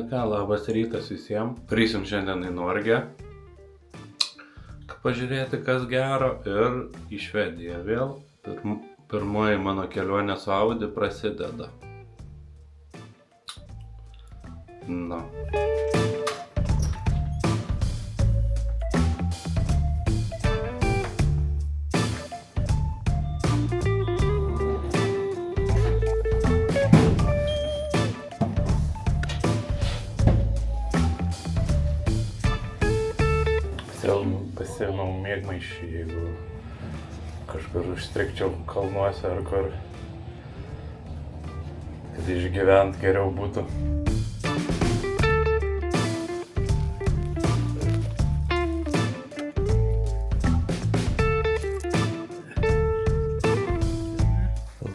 ką, labas rytas visiems. Krysim šiandien į Norgę, pažiūrėti kas gero ir į Švediją vėl. Pirmoji mano kelionė su Audi prasideda. Na. Pasiėmiau mėgmaišį, jeigu kažkur užstrikčiau kalnuose ar kur, kad išgyvent geriau būtų.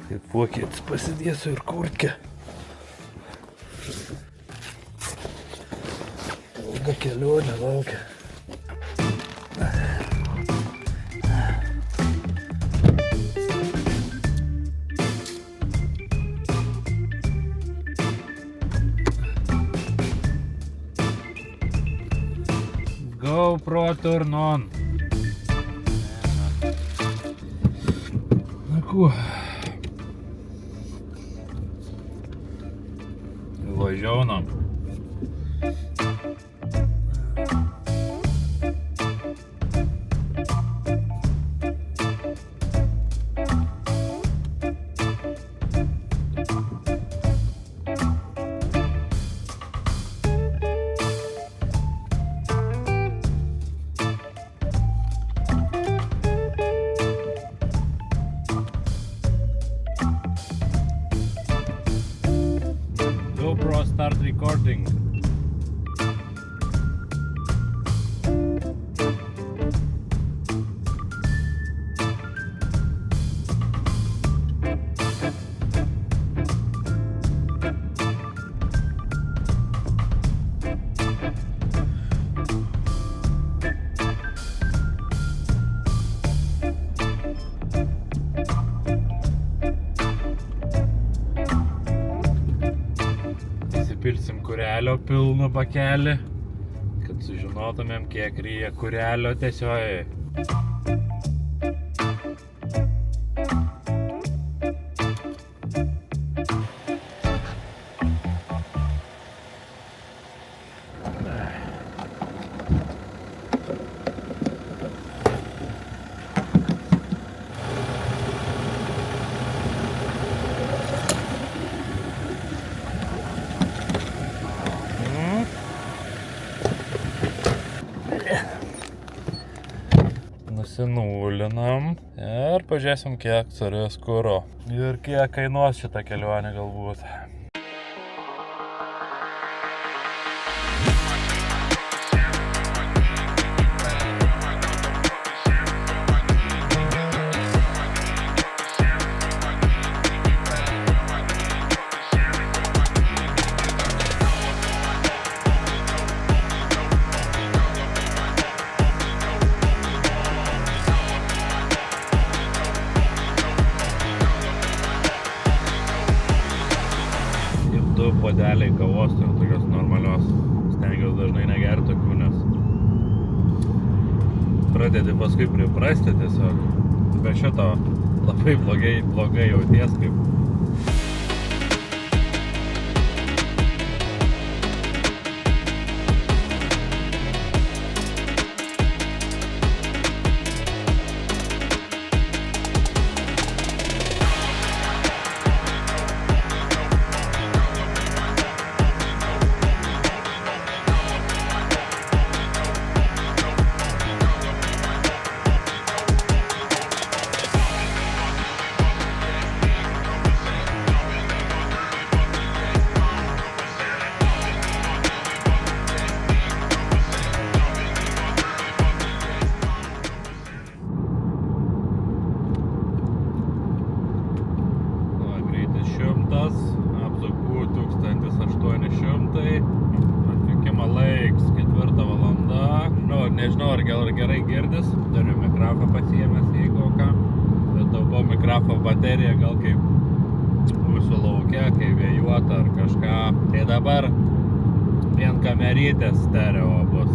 Kaip vokietis pasidėsiu ir kurtkę. Ilga kelionė laukia. GoPro turn on. Na kuo? Važiaunam. GoPro start recording. Pilsim kurelio pilną pakelį, kad sužinotumėm, kiek ryja kurelio tiesiojoje. Nusinulinam ir pažiūrėsim, kiek turės kuro ir kiek kainuos šitą kelionę galbūt. Du podeliai kavos ir tokios normalios. Stengiausi dažnai negerti tokių, nes pradedi paskui priprasti tiesiog. Be šito labai blogai jauties kaip. Apsukų 1800, atvykimo laiks 4 valanda. Nežinau, ar gerai girdis, turiu mikrofą pasiėmęs, jeigu ką, bet taupo mikrofo baterija gal kaip būsiu lauke, kai vėjuota ar kažką. Tai dabar Vien kamerytės stereo bus.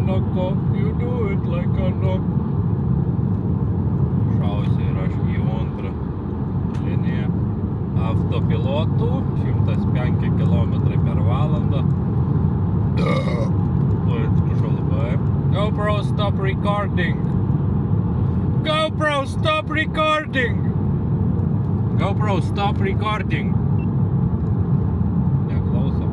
Noko, you do it like a knock. Šausiu ir aš į antrą liniją. Autopilotų, 105 km per valandą. Oi, atsiprašau labai. GoPro, stop recording! GoPro, stop recording! GoPro, stop recording! Neklauso.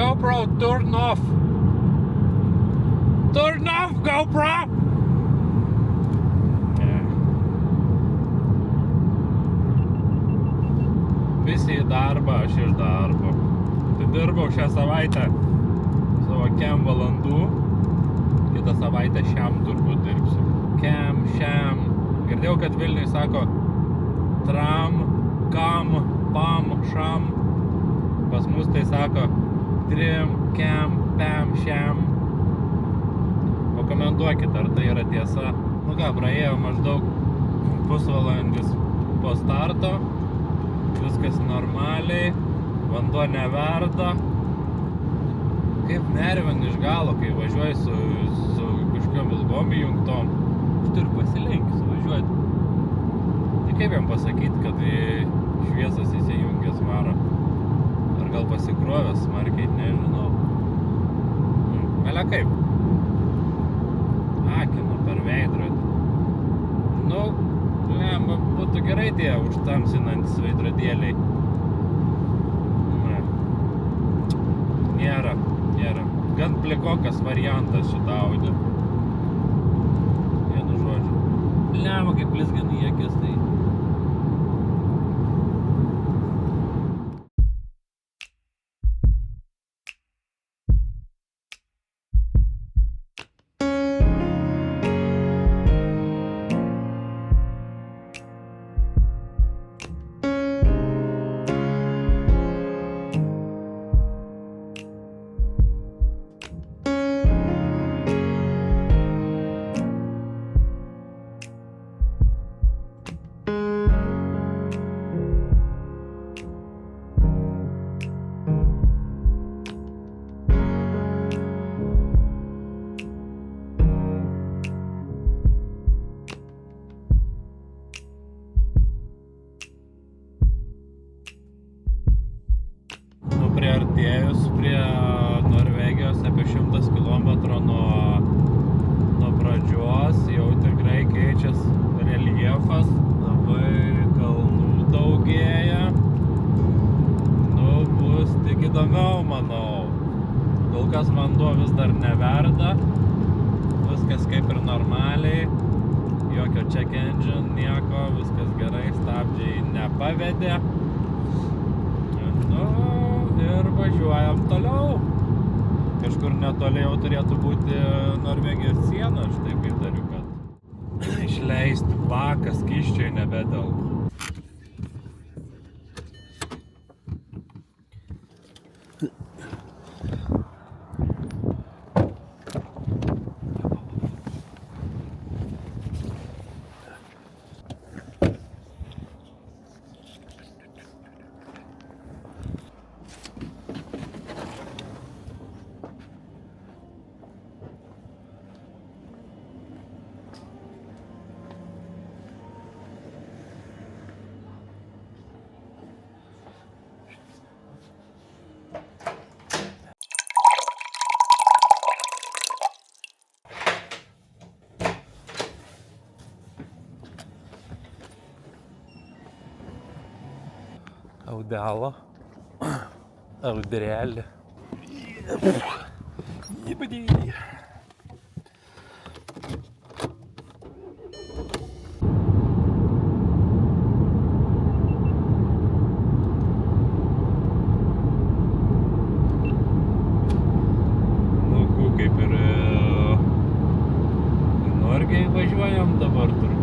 GoPro, turn off! Turn off, GoPro! Visi į darbą, aš iš darbo. Tai dirbau šią savaitę savo kem valandų. Kitą savaitę šiam turbūt dirbsiu. Kem, šiam. Girdėjau, kad Vilniui sako tram, kam, pam, šam. Pas mus tai sako trim, kem, pam, šiam. Pakomentuokit, ar tai yra tiesa. Nu ką, praėjo maždaug pusvalandis po starto. Viskas normaliai, vanduo neverda. Kaip nervin iš galo, kai važiuoji su kažkokiom ilgom įjungtom. Aš turiu pasilenkti, važiuoti. Tai kaip jam pasakyti, kad šviesas įsijungęs varo? Ar gal pasikrovęs smarkiai, nežinau. Melia kaip? Akina per veidrodį. Nu, lemba, būtų gerai tie užtamsinantis veidrodėliai. Nėra. Gan plikokas variantas šitą Audi. Vienu žodžiu. Lemba, kaip blizgina į akis, tai. Priartėjus prie Norvegijos apie 100 km nuo pradžios jau tikrai keičias reljefas, labai kalnų daugėja. Nu, bus tik įdomiau, manau. Kol kas vanduo vis dar neverda, viskas kaip ir normaliai, jokio check engine, nieko, viskas gerai, stabdžiai nepavedė. Nu, ir važiuojam toliau. Kažkur netoli jau turėtų būti Norvegijos siena, aš taip įtariu, kad išleisti baką skysčiai nebetelpa. Audelą, audrelį. Jibadį. Nu, kaip ir Norvegijai važiuojam dabar turbūt.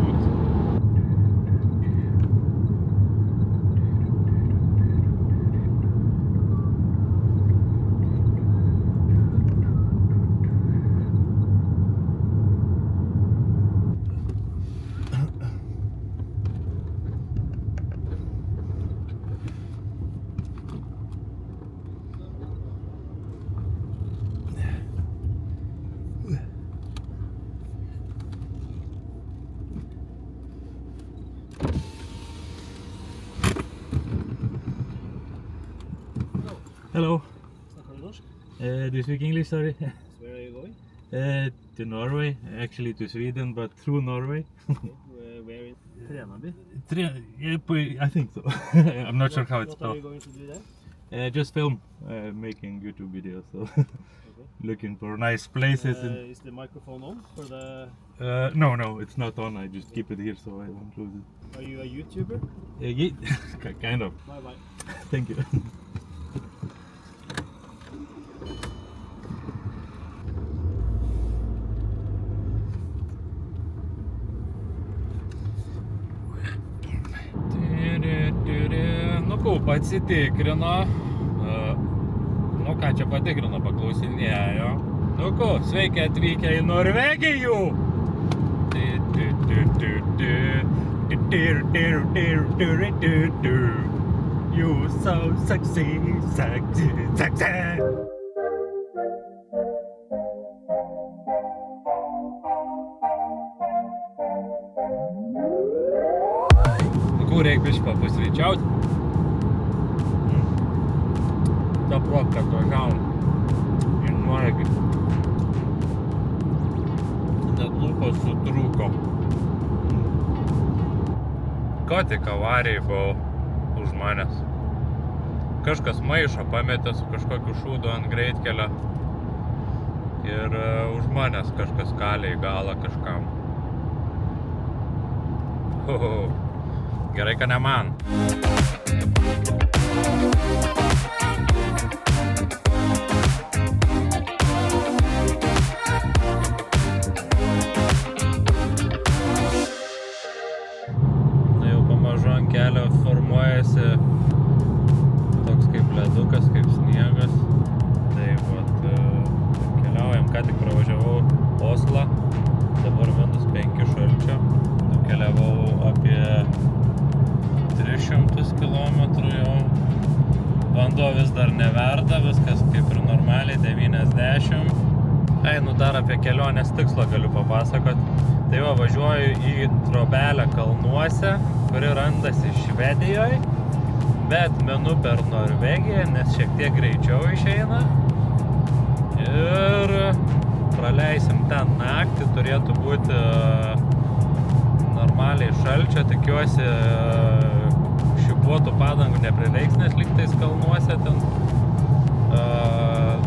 Hello. Snakker Do you speak English, sorry? Where are you going? To Norway, actually to Sweden, but through Norway. Okay. Where is Trenaby? I think so. I'm not sure how it's What are spelled. you going to do there? Just film, making YouTube videos, so Okay. looking for nice places. Is the microphone on for the? No, it's not on. I just keep it here so I don't lose it. Are you a YouTuber? Kind of. Bye bye. Thank you. Nu ką, pasitikrino. Nu ką čia patikrino, paklausinėjo. Nu ką, sveiki atvykę į Norvegijų. You so sexy, sexy, sexy. Nu ką, reik biškį papusryčiauti. Ta protka atvažiavom į Norvegiją. Net lūpos sutrūko. Ko tik avarijai buvau už manęs. Kažkas maišą pametė su kažkokiu šūdu ant greitkelio. Ir už manęs kažkas kalė į galą kažkam. Gerai, kad ne man. Na jau pamažu ant kelio formuojasi toks kaip ledukas, kaip sniegas. Tai vat keliaujam, ką tik pravažiavau Oslą, dabar -5 šalčio. Keliavau apie 300 km jau. Vanduo vis dar neverda, viskas kaip ir normaliai 90. Nu dar apie kelionės tikslą galiu papasakot. Tai va, važiuoju į trobelę kalnuose, kuri randasi Švedijoje, bet minu per Norvegiją, nes šiek tiek greičiau išeina. Ir praleisim ten naktį, turėtų būti normaliai šalčio, tikiuosi šipuotų padangų neprireiks, nes lygtais kalnuose ten.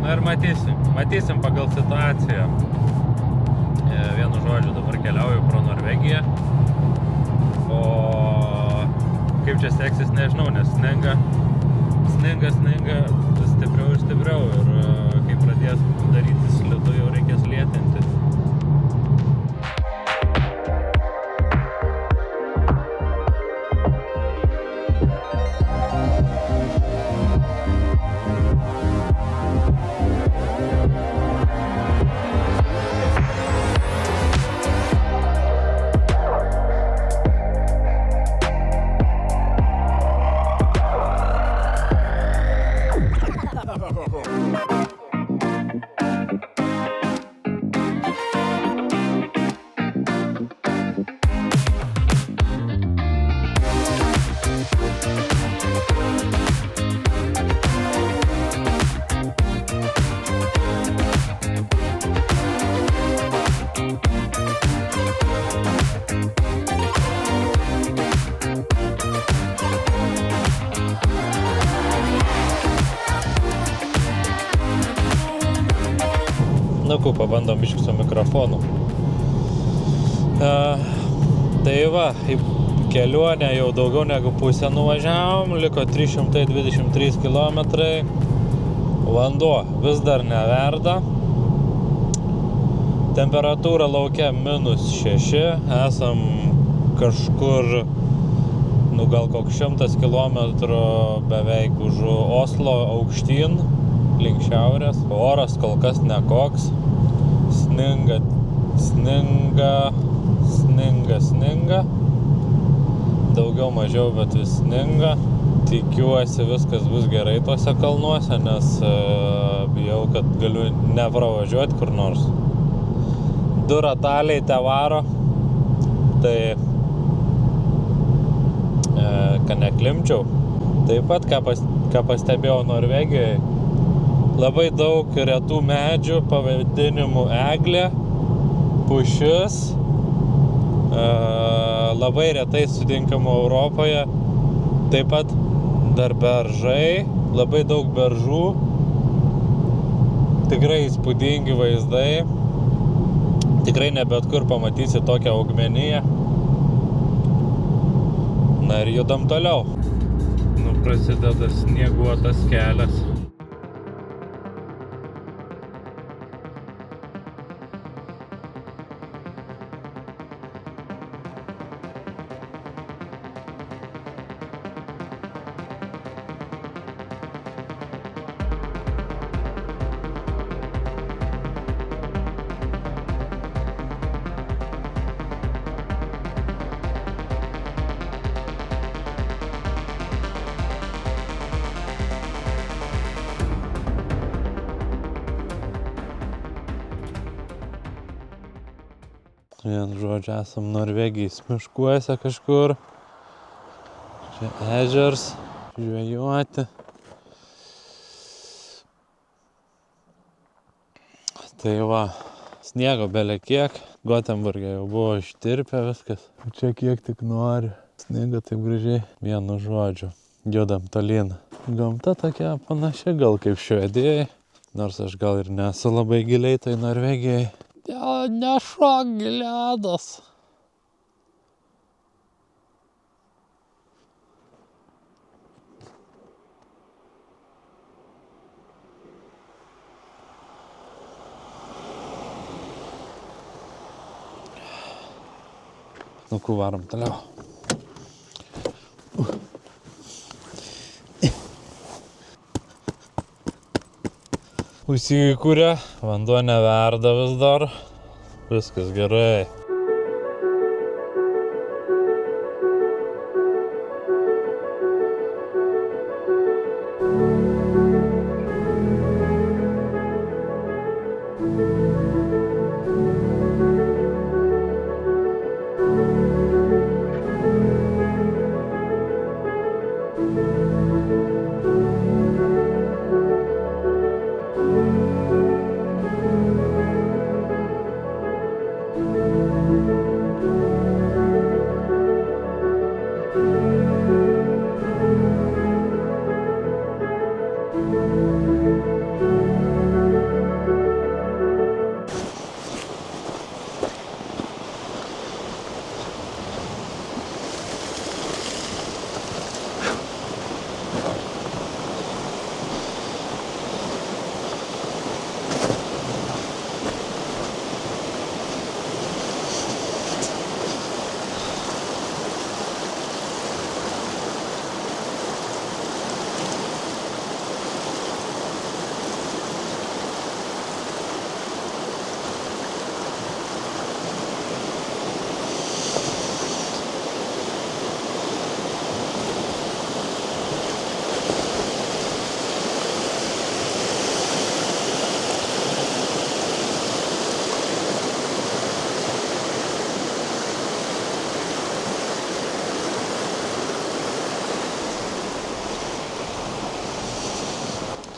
Na ir matysim pagal situaciją. Vienu žodžiu, dabar keliauju pro Norvegiją. O kaip čia seksis, nežinau, nes sninga stipriau ir stipriau. Ir kai pradės daryti slidu, jau reikės lėtinti. Nu, ką, pabandom biškį su mikrofonu. Tai va, į kelionę jau daugiau negu pusę nuvažiavom, liko 323 km. Vanduo vis dar neverda. Temperatūra lauke -6, esam kažkur, nu gal koks 100 km beveik už Oslo aukštyn, link šiaurės. Oras kol kas nekoks. Sninga. Daugiau mažiau, bet vis sninga. Tikiuosi viskas bus gerai tuose kalnuose, nes bijau, kad galiu nepravažiuoti kur nors. 2 rataliai tevaro, tai kad neklimčiau. Taip pat, ką pastebėjau Norvegijoje, Labai daug retų medžių pavadinimų eglė, pušis. Labai retai sutinkamų Europoje. Taip pat dar beržai, labai daug beržų. Tikrai įspūdingi vaizdai. Tikrai ne bet kur pamatysi tokią augmeniją. Na ir judam toliau. Nu, prasideda snieguotas kelias. Vien žodžiu, esam Norvegijos miškuose kažkur. Čia ežers, žvejoti. Tai va, sniego bele kiek. Gotemburge jau buvo ištirpę viskas. Čia kiek tik nori. Sniego taip gražiai. Vienu žodžiu, judam tolyn. Gamta tokia panaši gal kaip Švedijai. Nors aš gal ir nesu labai giliai tai Norvegijai. Nešok ledas. Nu, varom toliau. Užsikūrė, vanduo neverda vis dar, viskas gerai.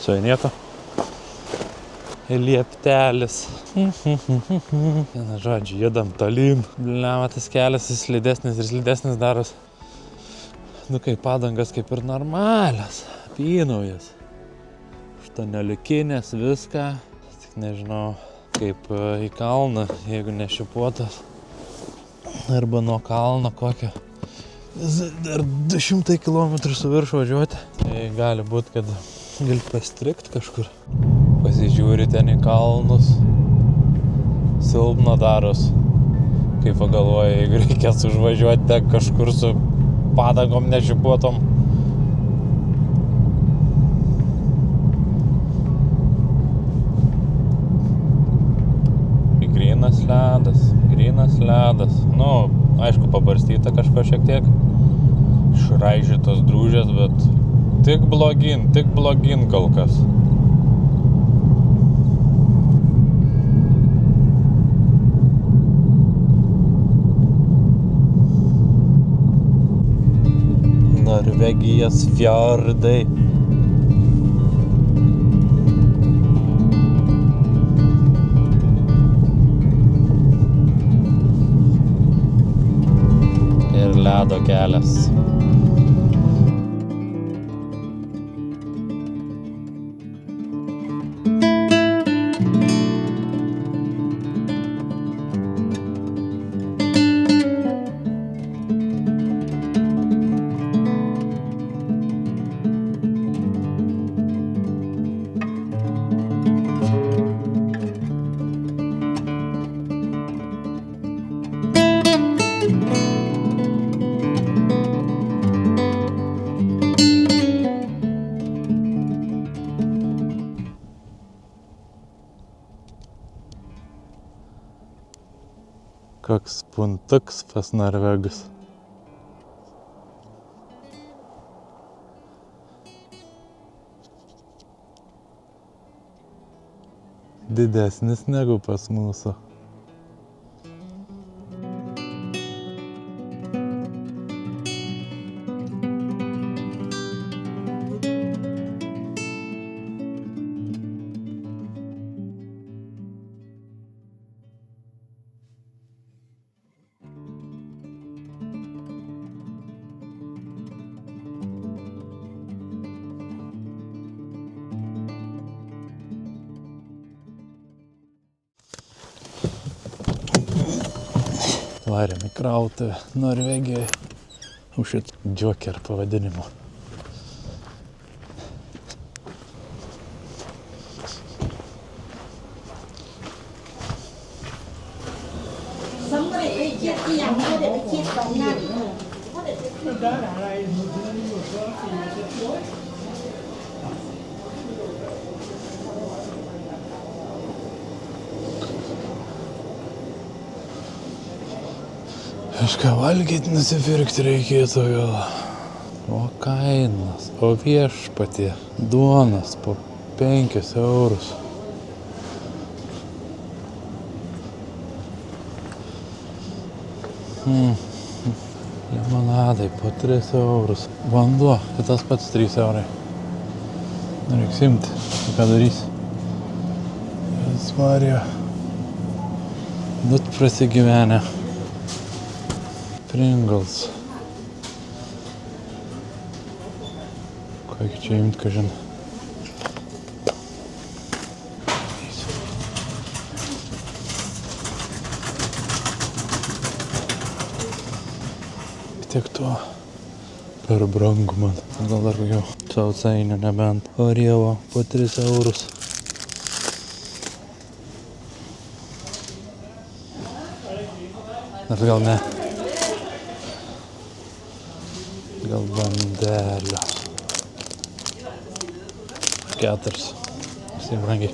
Čia nieko. Lieptelis. Vienu žodžiu, judam tolyn. Bliama, tas kelias slidesnis ir slidesnis daros. Nu kaip padangas kaip ir normalios. Apynaujas. Aštuoniolikinės, viską. Tik nežinau, kaip į kalną, jeigu nešipuotas. Arba nuo kalno kokio. Dar 200 km su viršų važiuoti. Tai gali būt, kad gali pastrikt kažkur. Pasižiūri ten į kalnus. Silpna daros. Kaip pagalvoju, jeigu reikės užvažiuoti ten kažkur su padangom nešipuotom. Grynas ledas. Nu, aišku, pabarstyta kažko šiek tiek. Išraižytos drūžės, bet tik blogin kol kas. Norvegijos fjordai. ledo kelias. Koks puntuks pas norvegus. Didesnis negu pas mūsų. Varėm į krautuvę Norvegijoje už šit Joker pavadinimu. Kažką valgyti nusipirkti reikėtų gal. O kainas, o viešpatie, duonas po 5 eurus. Limonadai po 3 eurus. Vanduo, tai tas pats 3 eurai. Reiks imti, ką darysi. Jėzus Marija. Dut prasigyvenę. Pringles. Kokį čia imt, kažin. Tiek to per brangu man. Gal dar kokiau sausainių nebent. Orievo po 3 eurus. Ar gal ne? Gal bandelio. 4. Visai brangiai.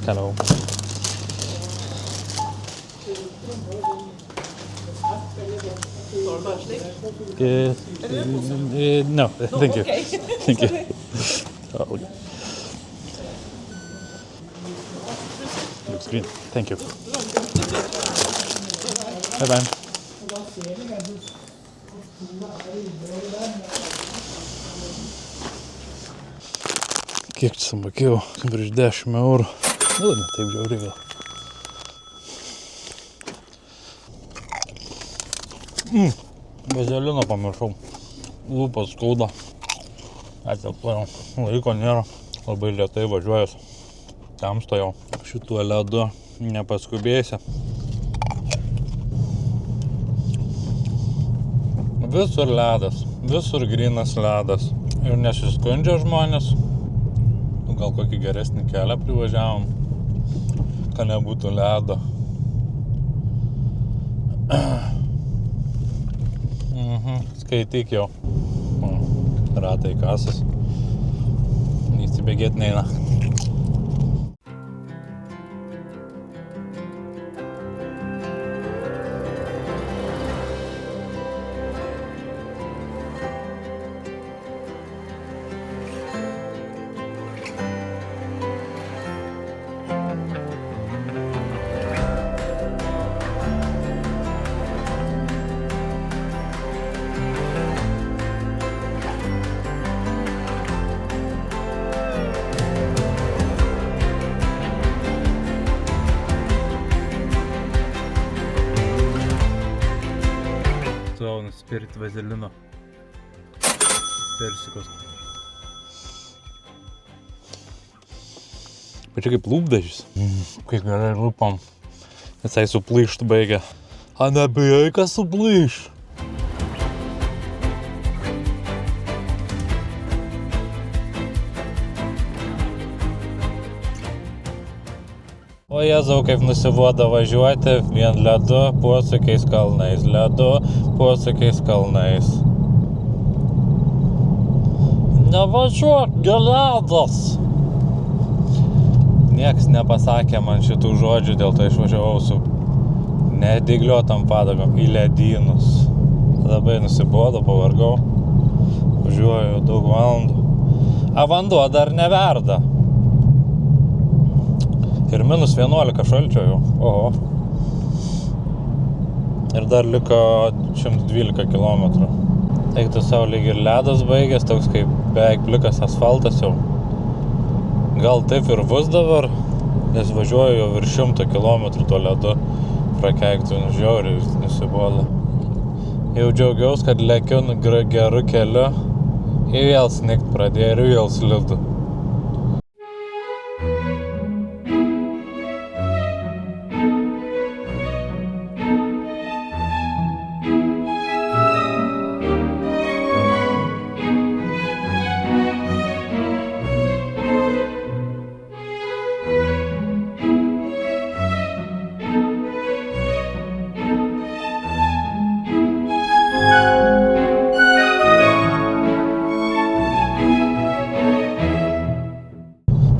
Hello. No, thank you. Okay. Thank you. Oh. Looks green. Thank you. Bye bye. Kiek čia sumokėjau? Prieš 10 eurų. Nu, ne taip žiauriai gal. Vazelino pamiršau. Lūpas skauda. Atsilplojau. Laiko nėra. Labai lėtai važiuojas. Tamsta jau. Šituo ledu nepaskubėsi. Visur ledas. Visur grynas ledas. Ir nesiskundžia žmonės. Gal kokį geresnį kelią privažiavom. Kad nebūtų ledo. Skaityk jau. Ratai kasas. Įsibėgėt neina. Turit vazelino. Persikos. Pačiu kaip lūpdažis. Kaip gerai lūpam. Visai suplyšt baigia. A nebijai, kas suplyš? O Jėzau, kaip nusibodo važiuoti vien ledu, posūkiais kalnais. Ledu, posūkiais kalnais. Nevažiuok, geledas! Niekas nepasakė man šitų žodžių, dėl to išvažiavau su nedygliuotam padagom į ledynus. Labai nusibodo, pavargau. Važiuoju daug valandų. A vanduo dar neverda. Ir minus 11 šalčio jau. Oho. Ir dar liko 112 km. Eiktų savo lyg ir ledas baigęs, toks kaip beveik plikas asfaltas jau. Gal taip ir bus dabar, nes važiuoju jau virš 100 km tuo ledu prakeiktų, žiauriai nusibodo. Jau džiaugiaus, kad lekiu geru keliu, ir vėl snigt pradėjo ir vėl slidu.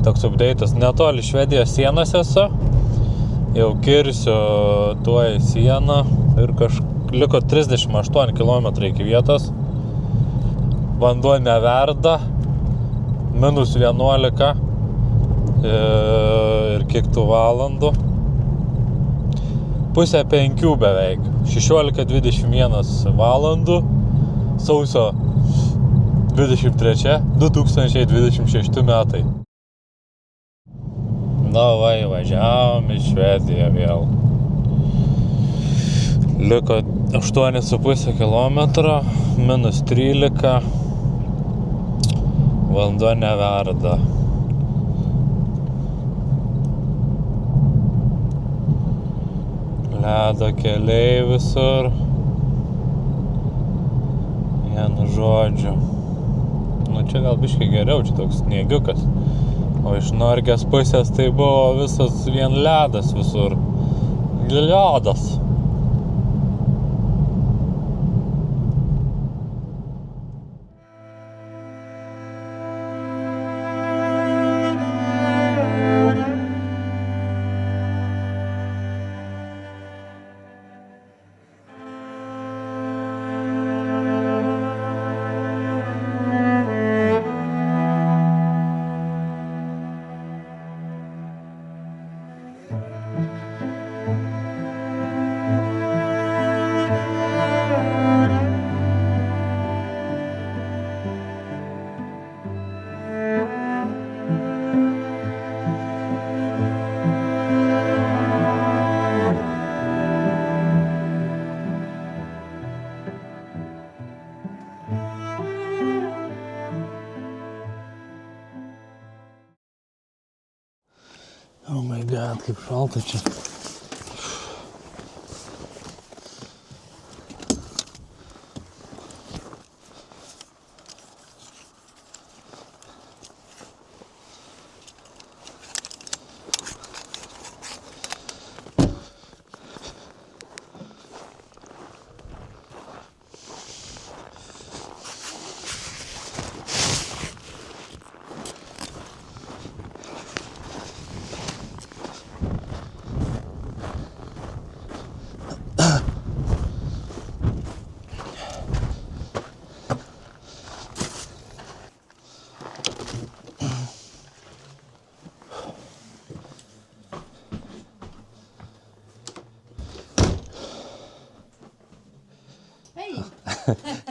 Toks update'as. Netoli Švedijos sienos esu. Jau kirsiu tuoj sieną ir liko 38 km iki vietos. Vanduo neverda. Minus 11 ir kiek tų valandų. Pusę 5 beveik. 16:21 valandų. Sausio 23 2026 metai. Davai, važiavom į Švediją vėl. Liko 8,5 km, minus 13. Vanduo neverda. Ledo keliai visur. Vienu žodžiu. Nu čia gal biškai geriau, čia toks sniegiukas. O iš Norgės pusės tai buvo visas vien ledas visur. Ledas. Oh my god, kaip šalta čia.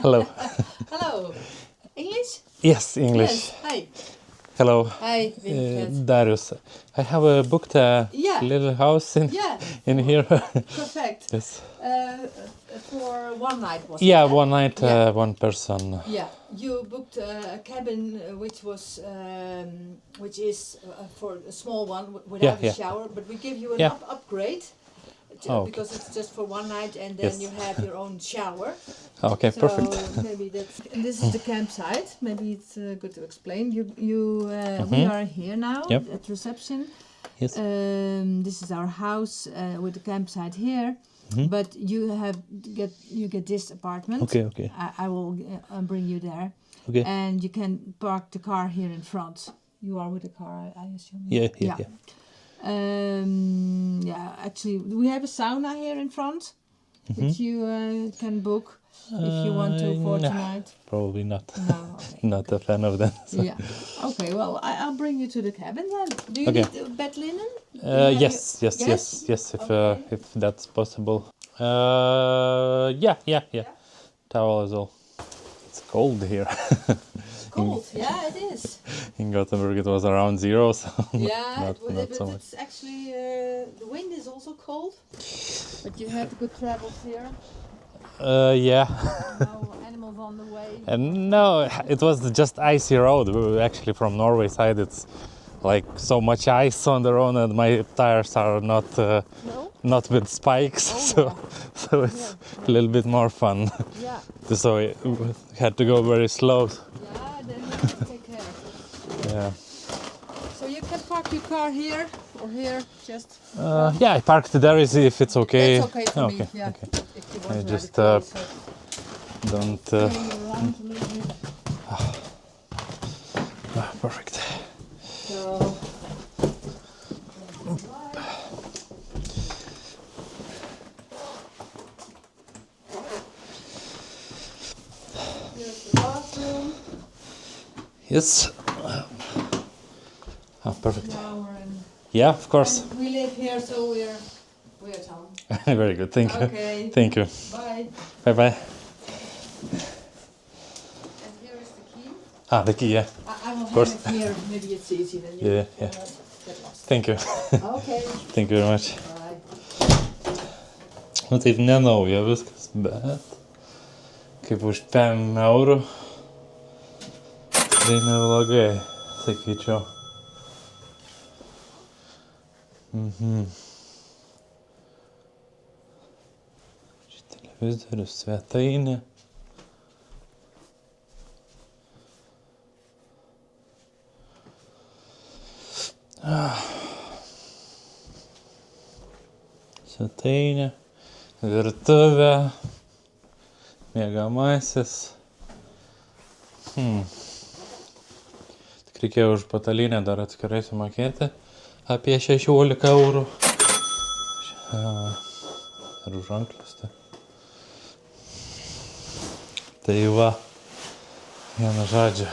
Hello. Hello. English? Yes, English. Yes. Hi. Hello. Hi, Winfred. Darius. I have booked a Yeah. little house Yeah, in here. perfect. Yes. For one night, was Yeah, it? one night, Yeah. one person. Yeah, you booked a cabin which is for a small one without Yeah. a shower, but we give you an Yeah. upgrade Oh, okay. because it's just for one night and then Yes. you have your own shower. Okay, So perfect. maybe that's. And this is the campsite. Maybe it's good to explain. We are here now Yep. at reception. Yes. This is our house with the campsite here. Mhm. But you get this apartment. Okay. I will bring you there. Okay. And you can park the car here in front. You are with the car, I assume. Yeah. Actually, we have a sauna here in front, which you can book if you want to for no. tonight. Probably not. No, okay. Not a fan of that. So. Yeah. Okay. Well, I'll bring you to the cabin then. Do you Okay. need bed linen? Have Yes. Yes? Okay. If that's possible. Yeah. Towel as well. It's cold here. Cold. Yeah, it is. In Gothenburg it was around 0, so Yeah, not but so much. it's actually the wind is also cold. But you have good travels here. Yeah. No animals on the way. And no, it was just icy road. We were actually from Norway side. It's like so much ice on the road, and my tires are not with spikes, Oh, so it's a little bit more fun. Yeah. So we had to go very slow. Yeah, then you have to take care. Yeah. So you can park your car here or here, just. Yeah, I parked there. If it's okay. That's okay for me. Okay. Yeah. Okay. If you want I to just, have it Don't. turn around a little bit. Perfect. So. Here's the bathroom, Yes. Perfect. shower, and Yeah, of course. we live here, so we're at home. Very good. Thank you. Okay. Thank you. Bye. Bye bye. And here is the key. The key. Yeah. I will course. have it here. Maybe it's easy then you Yeah. will not get lost. Thank you. Okay. Thank you very much. Bye. Nu taip nenauja viskas, bet kaip už 5 eurų, tai neblogai, sakyčiau. Čia televizorius, svetainė. Svetainė. Virtuvė, miegamasis. Tik reikėjo už patalynę dar atskirai sumokėti apie 16 eurų. Ir už ranklistę. Tai va, vienu žodžiu.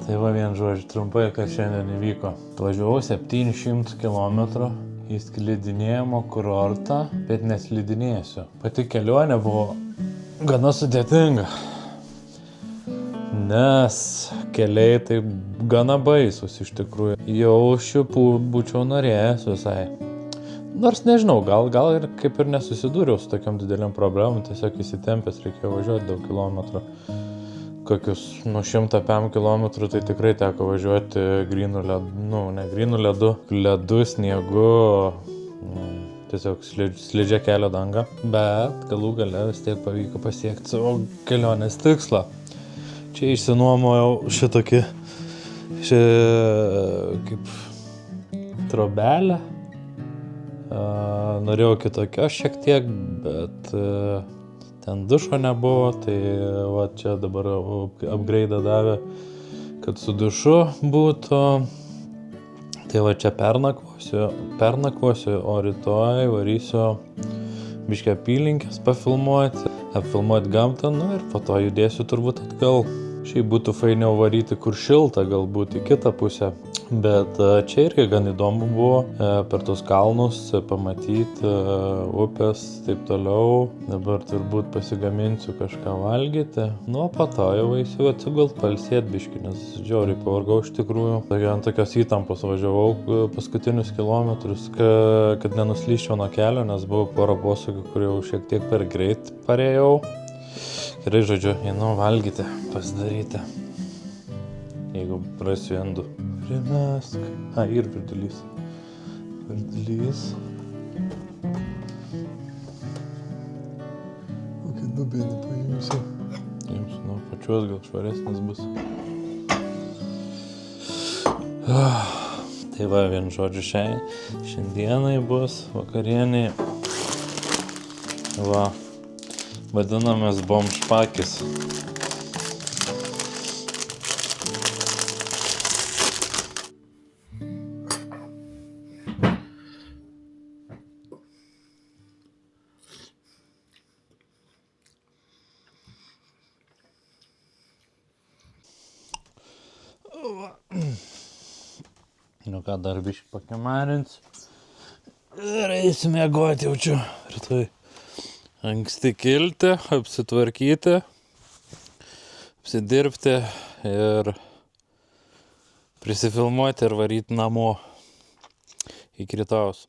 Tai va vien žodžiu, trumpai, kas šiandien įvyko. Važiavau 700 km į slidinėjimo kurortą, bet neslidinėsiu. Pati kelionė buvo gana sudėtinga, nes keliai tai gana baisus iš tikrųjų. Jau šiupų būčiau norėjęs visai. Nors nežinau, gal ir kaip ir nesusidūriau su tokiam dideliam problemom, tiesiog įsitempęs reikėjo važiuoti daug kilometrų. Kokius 105 km tai tikrai teko važiuoti grynų ledu, ne grynų ledu, ledu, sniegu, tiesiog slidžia kelio danga. Bet galų gale vis tiek pavyko pasiekti savo kelionės tikslą. Čia išsinuomojau šitokį, kaip trobelę. Norėjau kitokios šiek tiek, bet ten dušo nebuvo, tai va čia dabar upgrade'ą davė, kad su dušu būtų. Tai va čia pernakvosiu, o rytoj varysiu biškį apylinkės apfilmuoti gamtą, ir po to judėsiu turbūt atgal. Šiaip būtų fainiau varyti kur šilta, galbūt į kitą pusę. Bet čia irgi gan įdomu buvo per tos kalnus pamatyti upės, taip toliau. Dabar turbūt pasigaminsiu kažką valgyti. Nu, po to jau eisiu atsigult palsėt biškį, nes žiauriai pavargau iš tikrųjų. Ant tokios įtampos važiavau paskutinius kilometrus, kad nenuslyščiau nuo kelio, nes buvo pora posūkių, kur jau šiek tiek per greit parėjau. Gerai, žodžiu, einu valgyti, pasidaryti. Jeigu prasiu indų. Primesk. Ir virdulys. Virdulys. Kokį dubenį paimsiu. Jums nuo pačios gal švaresnis bus. Tai va, vien žodžiu, šiandienai bus vakarieniai. Va. Vadinamės bomžpakis. Nu ką, dar biškį pakimarins. Ir eisim miegoti, jaučiu. Rytoj anksti kilti, apsitvarkyti, apsidirbti ir prisifilmuoti ir varyti namo iki rytojaus.